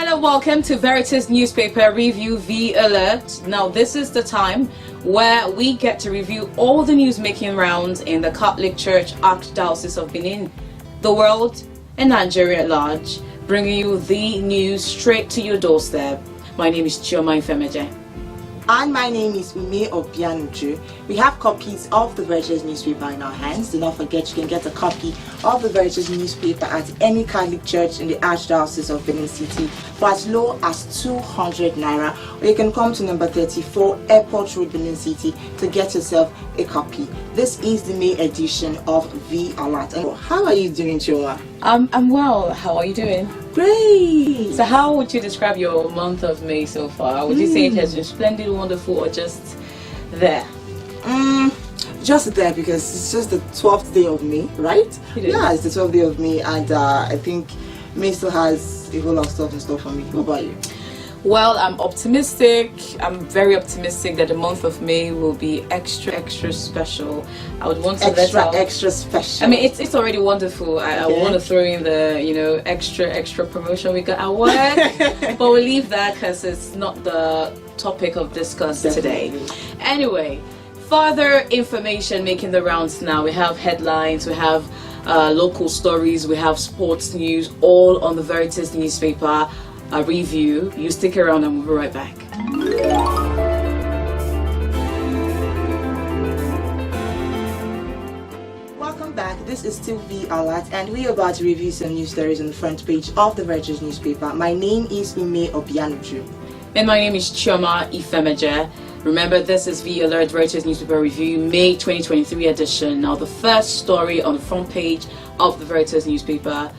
and welcome to VERITAS newspaper review V Alert. Now this is the time where we get to review all the news making rounds in the Catholic Church Archdiocese of Benin, the world and Nigeria at large, bringing you the news straight to your doorstep. My name is Chioma Ifemeje. And my name is Ume Obianuju. We have copies of the VERITAS newspaper in our hands. Do not forget you can get a copy of the VERITAS newspaper at any Catholic church in the Archdiocese of Benin City for as low as 200 naira. Or you can come to number 34 Airport Road, Benin City to get yourself a copy. This is the May edition of V Alert. And how are you doing, Chioma? I'm well. How are you doing? Great! So how would you describe your month of May so far? Would you say it has been splendid, wonderful, or just there? Just there, because it's just the 12th day of May, right? Yeah, it's the 12th day of May, and I think May still has a whole lot of stuff in store for me. What about you? Well, I'm optimistic. I'm very optimistic that the month of May will be extra special. I would want to extra special. I mean, it's already wonderful. I want to throw in the extra promotion we got at work, but we'll leave that because it's not the topic of discuss today. Anyway, further information making the rounds now. We have headlines, we have local stories, we have sports news, all on the VERITAS newspaper. A review. You stick around and we'll be right back. Welcome back. This is still V Alert, and we're about to review some news stories on the front page of the VERITAS newspaper. My name is Ume Obianuju. And my name is Chioma Ifemeje. Remember, this is V Alert VERITAS newspaper review, May 2023 edition. Now, the first story on the front page of the VERITAS newspaper,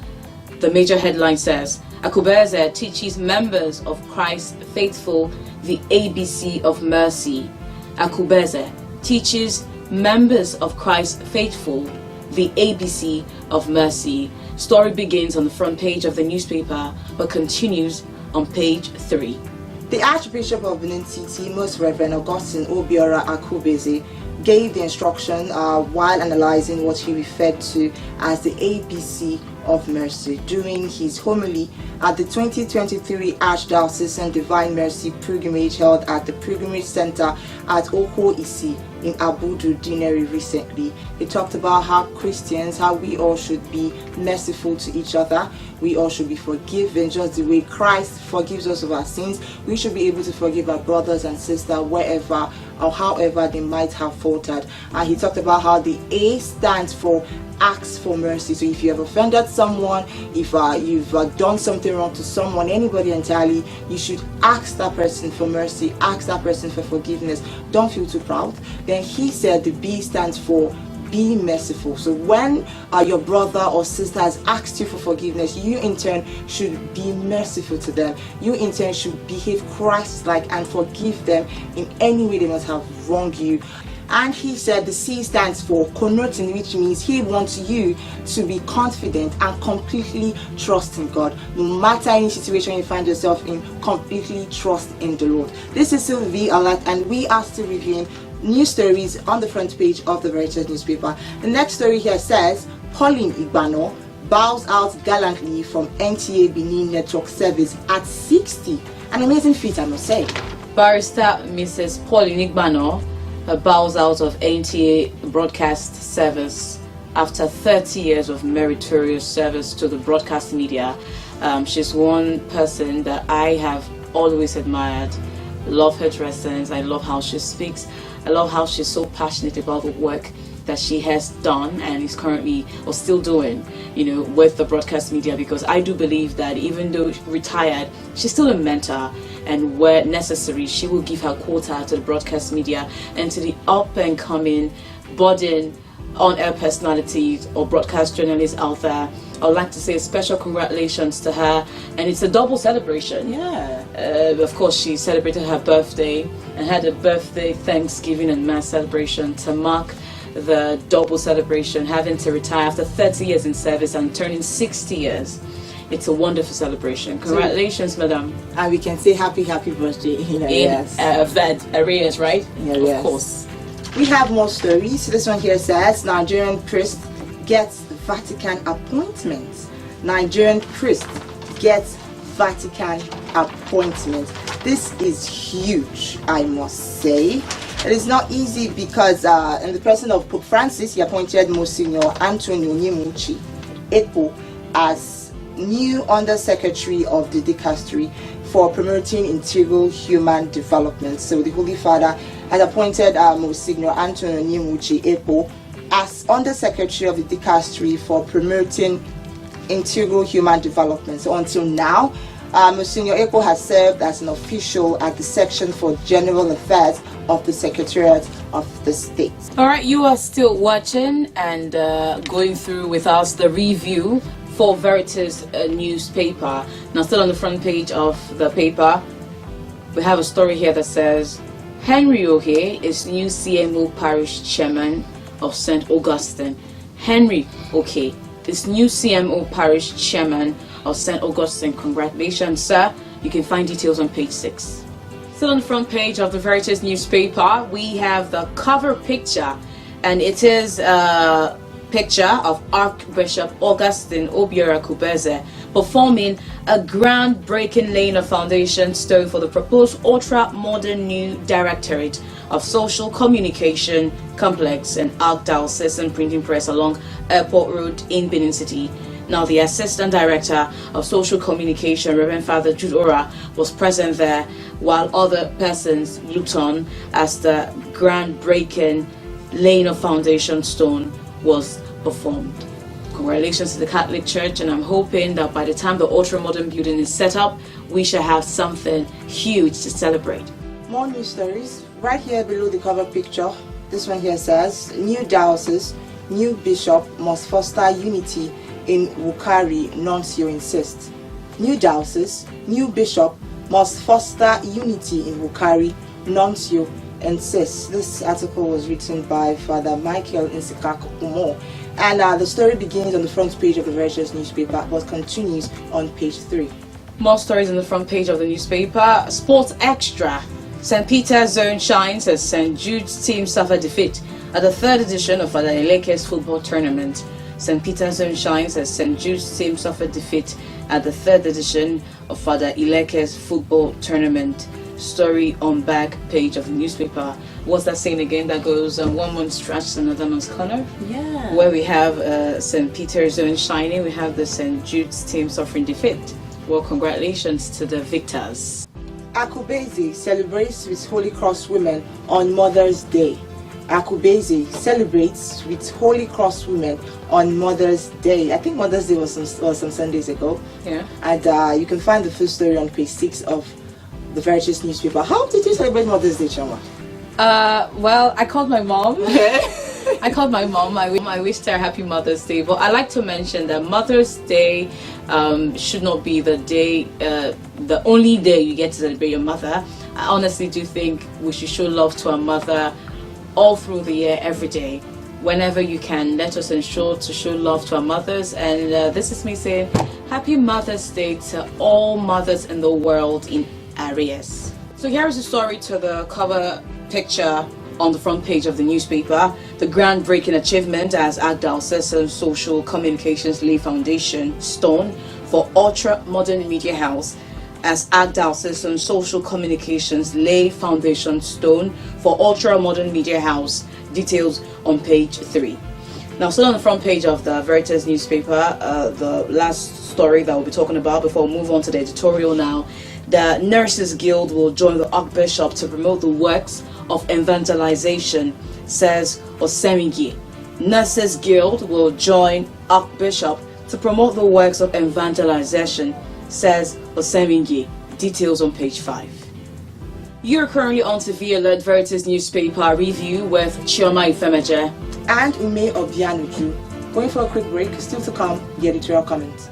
the major headline says, Akubeze teaches members of Christ Faithful the ABC of Mercy. Akubeze teaches members of Christ Faithful the ABC of Mercy. Story begins on the front page of the newspaper but continues on page 3. The Archbishop of Benin City, Most Reverend Augustine Obiora Akubeze, gave the instruction while analyzing what he referred to as the ABC of Mercy during his homily at the 2023 Archdiocesan Divine Mercy Pilgrimage held at the Pilgrimage Center at Oko Isi in Abudu Dineri recently. He talked about how Christians, how we all should be merciful to each other. We all should be forgiven just the way Christ forgives us of our sins. We should be able to forgive our brothers and sisters wherever or however they might have faltered. And he talked about how the A stands for ask for mercy. So if you have offended someone, if you've done something wrong to someone, anybody entirely, you should ask that person for mercy, ask that person for forgiveness. Don't feel too proud. Then he said the B stands for be merciful. So when your brother or sister has asked you for forgiveness, you in turn should be merciful to them. You in turn should behave Christ-like and forgive them in any way they must have wronged you. And he said the C stands for connoting, which means he wants you to be confident and completely trust in God. No matter any situation you find yourself in, completely trust in the Lord. This is still V Alert, and we are still reviewing news stories on the front page of the VERITAS newspaper. The next story here says, Pauline Igbano bows out gallantly from NTA Benin Network service at 60. An amazing feat, I must say. Barrister Mrs. Pauline Igbano bows out of NTA broadcast service after 30 years of meritorious service to the broadcast media. She's one person that I have always admired. Love her dressings. I love how she speaks. I love how she's so passionate about the work that she has done and is currently or still doing, with the broadcast media, because I do believe that even though retired, she's still a mentor, and where necessary, she will give her quota to the broadcast media and to the up and coming budding on-air personalities or broadcast journalists out there. I would like to say a special congratulations to her, and it's a double celebration. Of course, she celebrated her birthday and had a birthday, Thanksgiving and Mass celebration to mark the double celebration, having to retire after 30 years in service and turning 60 years. It's a wonderful celebration. Congratulations, madam. And we can say happy birthday in arrears, right? Of course. We have more stories. This one here says Nigerian priest gets Vatican appointment. Nigerian priest gets Vatican appointment. This is huge, I must say. It is not easy because in the person of Pope Francis, he appointed Monsignor Antonio Nyemuchi Epo as new Under-Secretary of the Dicastery for promoting integral human development. So the Holy Father has appointed Monsignor Antonio Nyemuchi Epo as Under-Secretary of the Dicastery for promoting integral human development. So until now, Monsignor Epo has served as an official at the Section for General Affairs of the Secretariat of the State. All right, you are still watching and going through with us the review for VERITAS newspaper. Now, still on the front page of the paper, we have a story here that says, Henry Ohe is new CMO Parish Chairman of St. Augustine. Henry Ohe is new CMO Parish Chairman of St. Augustine. Congratulations, sir. You can find details on page 6. Still on the front page of the VERITAS newspaper, we have the cover picture, and it is a picture of Archbishop Augustine Obiora Kubeze performing a groundbreaking laying of foundation stone for the proposed ultra-modern new Directorate of Social Communication Complex and Archdiocesan Printing Press along Airport Road in Benin City. Now, the Assistant Director of Social Communication, Reverend Father Jude Ora, was present there, while other persons looked on as the groundbreaking laying of foundation stone was performed. Congratulations to the Catholic Church, and I'm hoping that by the time the ultra-modern building is set up, we shall have something huge to celebrate. More news stories. Right here below the cover picture, this one here says, new diocese, new bishop must foster unity in Wukari, Nuncio insists. New diocese, new bishop must foster unity in Wukari, Nuncio insists. This article was written by Father Michael Insikak Umo, and the story begins on the front page of the VERITAS newspaper but continues on page 3. More stories on the front page of the newspaper. Sports Extra. St. Peter's Zone shines as St. Jude's team suffer defeat at the 3rd edition of Father Ileke's football tournament. St. Peter's Zone shines as St. Jude's team suffered defeat at the 3rd edition of Father Ileke's football tournament. Story on back page of the newspaper. What's that saying again that goes one man's scratch another man's corner? Yeah. Where we have St. Peter's Zone shining, we have the St. Jude's team suffering defeat. Well, congratulations to the victors. Akubeze celebrates with Holy Cross women on Mother's Day. Akubeze celebrates with Holy Cross women on Mother's Day. I think Mother's Day was some Sundays ago. Yeah. And you can find the full story on page 6 of the VERITAS newspaper. How did you celebrate Mother's Day, Chama? Well, I called my mom. I called my mom. I wished her a happy Mother's Day. But I like to mention that Mother's Day should not be the day, the only day you get to celebrate your mother. I honestly do think we should show love to our mother all through the year, every day. Whenever you can, let us ensure to show love to our mothers. And this is me saying happy Mother's Day to all mothers in the world in arrears. So here is the story to the cover picture on the front page of the newspaper. The groundbreaking achievement as Archdiocesan Social Communications lay foundation stone for ultra modern media house. As Archdiocesan Social Communications lay foundation stone for ultra modern media house. Details on page 3. Now, still on the front page of the VERITAS newspaper, the last story that we'll be talking about before we move on to the editorial now. The Nurses Guild will join the Archbishop to promote the works of evangelization, says Osemigi. Nurses Guild will join Archbishop to promote the works of evangelization, says Osemigi. Details on page 5. You're currently on TV Alert VERITAS newspaper review with Chioma Ifemeje and Ume Obianuju. Going for a quick break, still to come, the editorial comments.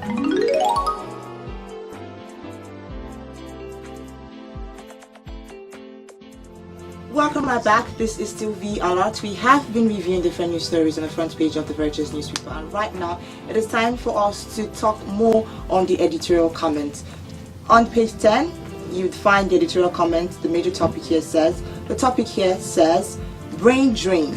Welcome right back. This is still V Alert. We have been reviewing different news stories on the front page of the VERITAS newspaper, and right now it is time for us to talk more on the editorial comments. On page 10, you'd find the editorial comment. The major topic here says, brain drain,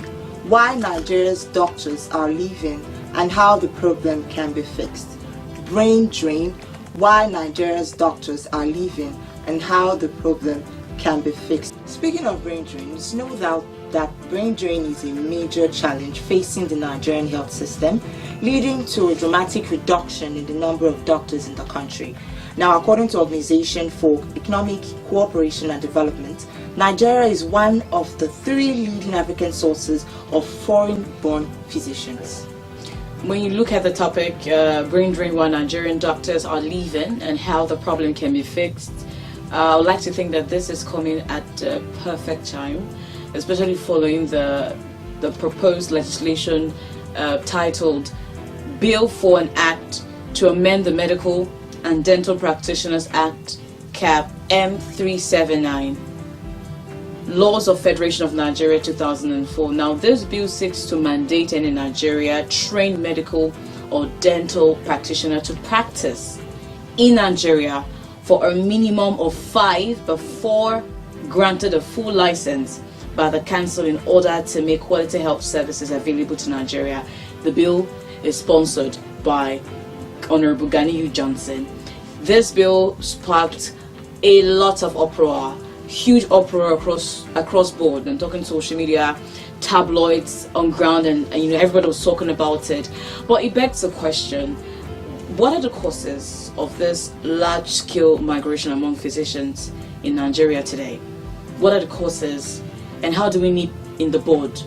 why Nigeria's doctors are leaving and how the problem can be fixed. Brain drain, why Nigeria's doctors are leaving and how the problem can be fixed. Speaking of brain drain, it's no doubt that brain drain is a major challenge facing the Nigerian health system, leading to a dramatic reduction in the number of doctors in the country. Now, according to Organization for Economic Cooperation and Development, Nigeria is one of the 3 leading African sources of foreign-born physicians. When you look at the topic, brain drain, why Nigerian doctors are leaving and how the problem can be fixed, I would like to think that this is coming at the perfect time, especially following the proposed legislation titled Bill for an Act to amend the Medical and Dental Practitioners Act, Cap M379, Laws of Federation of Nigeria 2004. Now, this bill seeks to mandate any Nigeria trained medical or dental practitioner to practice in Nigeria for a minimum of 5 before granted a full license by the council in order to make quality health services available to Nigeria. The bill is sponsored by Honorable Ganiyu Johnson. This bill sparked a lot of uproar, huge uproar across board. I'm talking social media, tabloids on ground, and everybody was talking about it. But it begs the question: what are the causes of this large-scale migration among physicians in Nigeria today? What are the causes, and how do we nip in the bud?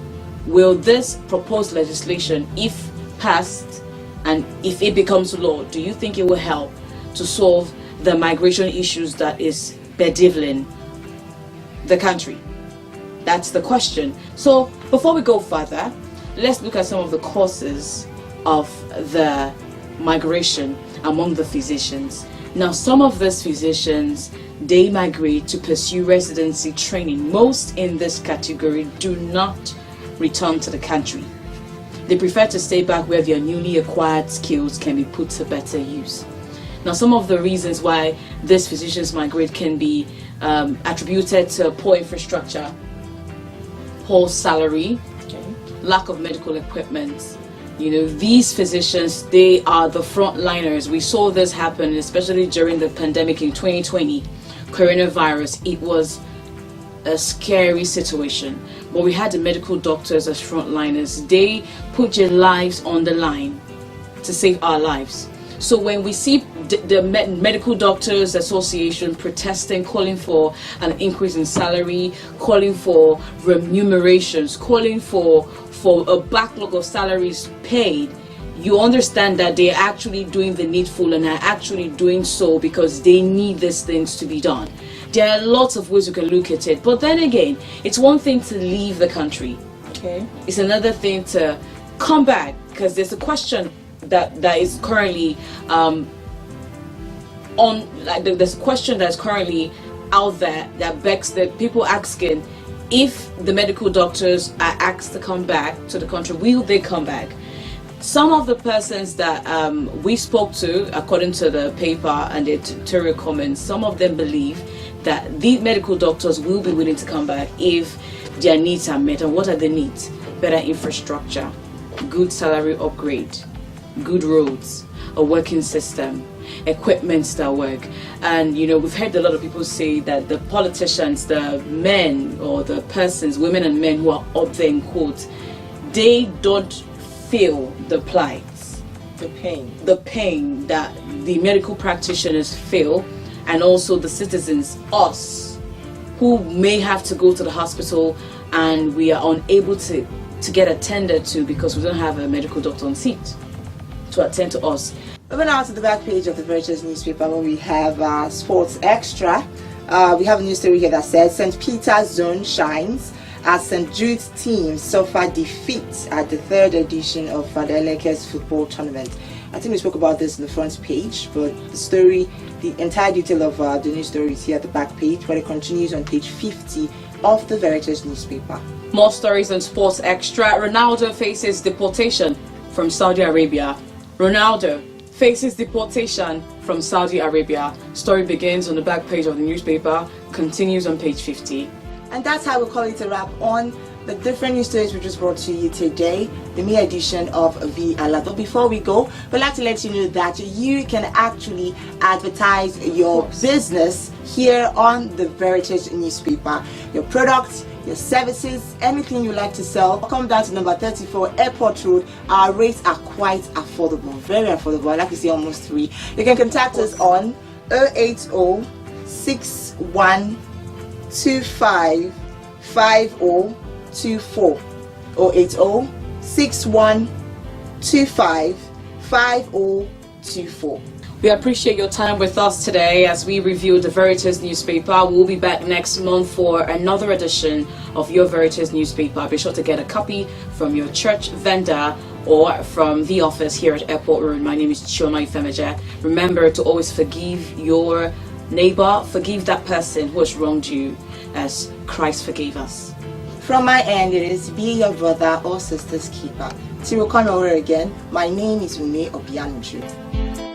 Will this proposed legislation, if passed and if it becomes law, do you think it will help to solve the migration issues that is bedeviling the country? That's the question. So before we go further, let's look at some of the causes of the migration among the physicians. Now, some of these physicians, they migrate to pursue residency training. Most in this category do not return to the country. They prefer to stay back where their newly acquired skills can be put to better use. Now, some of the reasons why these physicians migrate can be attributed to poor infrastructure, poor salary, lack of medical equipment. These physicians, they are the frontliners. We saw this happen, especially during the pandemic in 2020, coronavirus. It was a scary situation, but we had the medical doctors as frontliners. They put their lives on the line to save our lives. So when we see the Medical Doctors Association protesting, calling for an increase in salary, calling for remunerations, calling for a backlog of salaries paid, you understand that they're actually doing the needful and are actually doing so because they need these things to be done. There are lots of ways you can look at it, but then again, it's one thing to leave the country. Okay. It's another thing to come back, because there's a question that is currently there's a question that's currently out there that begs the people asking, if the medical doctors are asked to come back to the country, will they come back? Some of the persons that we spoke to, according to the paper and the editorial comments, some of them believe that the medical doctors will be willing to come back if their needs are met. And what are the needs? Better infrastructure, good salary upgrade, good roads, a working system, equipment that work. And we've heard a lot of people say that the politicians, the men or the persons, women and men who are up there in quotes, they don't feel the plight, the pain that the medical practitioners feel, and also the citizens, us, who may have to go to the hospital and we are unable to get attended to because we don't have a medical doctor on seat to attend to us. Moving on to the back page of the VERITAS newspaper, where we have Sports Extra. We have a news story here that says St. Peter's Zone shines as St. Jude's team suffer defeat at the 3rd edition of Fadeleke's football tournament. I think we spoke about this in the front page, but the entire detail of the news story is here at the back page, but it continues on page 50 of the VERITAS newspaper. More stories on Sports Extra. Ronaldo faces deportation from Saudi Arabia. Ronaldo faces deportation from Saudi Arabia. Story begins on the back page of the newspaper, continues on page 50. And that's how we call it a wrap on the different news stories we just brought to you today, the May edition of VERITAS. But before we go, we'd like to let you know that you can actually advertise your business here on the VERITAS newspaper. Your products, your services, anything you like to sell, come down to number 34 Airport Road. Our rates are quite affordable, very affordable. I like to say almost free. You can contact us on 080 6125 5024 080 6125 5024. We appreciate your time with us today as we review the VERITAS newspaper. We'll be back next month for another edition of your VERITAS newspaper. Be sure to get a copy from your church vendor or from the office here at Airport Road. My name is Chioma Ifemeje. Remember to always forgive your neighbor, forgive that person who has wronged you as Christ forgave us. From my end, it is be your brother or sister's keeper. Till we come over again, my name is Ume Obianuju.